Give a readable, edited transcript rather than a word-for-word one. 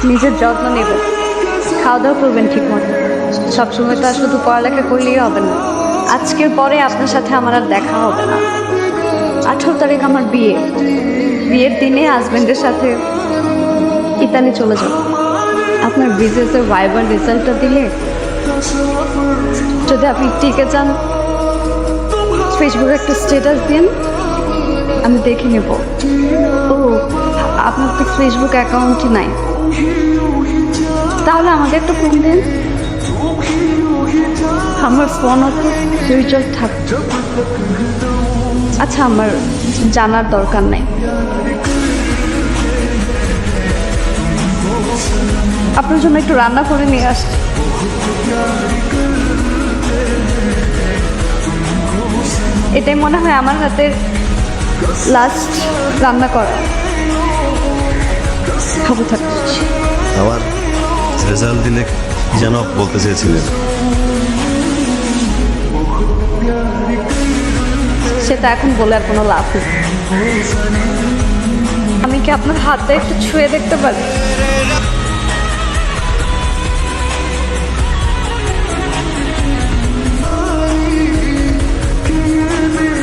নিজের যত্ন নেবেন, খাওয়া দাওয়া করবেন ঠিক মতো। সবসময় তো আর শুধু পড়ালেখা করলেই হবে না। আজকের পরে আপনার সাথে আমার আর দেখা হবে না। 18 তারিখ আমার বিয়ে। বিয়ের দিনে হাজব্যান্ডের সাথে ইতালি চলে যাব। আপনার বিজনেসের ভাইবার রেজাল্টটা দিলে যদি আপনি টিকে যান, ফেসবুকে একটা স্ট্যাটাস দিন, আমি দেখে নেব। ও, আপনার তো ফেসবুক অ্যাকাউন্টই নাই, তাহলে আমাকে একটা ফোন দিন। আমার ফোনও তো সুইচ থাকতো। আচ্ছা, আমার জানার দরকার নেই। আপনার জন্য একটু রান্না করে নিয়ে আসছি। এটাই মনে হয় আমার হাতের লাস্ট রান্না করা। খাবো থাকছি। আবার রেজাল্ট দিলে কি যেন বলতে চেয়েছিলেন? সেটা এখন বলে আর কোনো লাভ নেই। আমি কি আপনার হাতটা একটু ছুঁয়ে দেখতে পারি?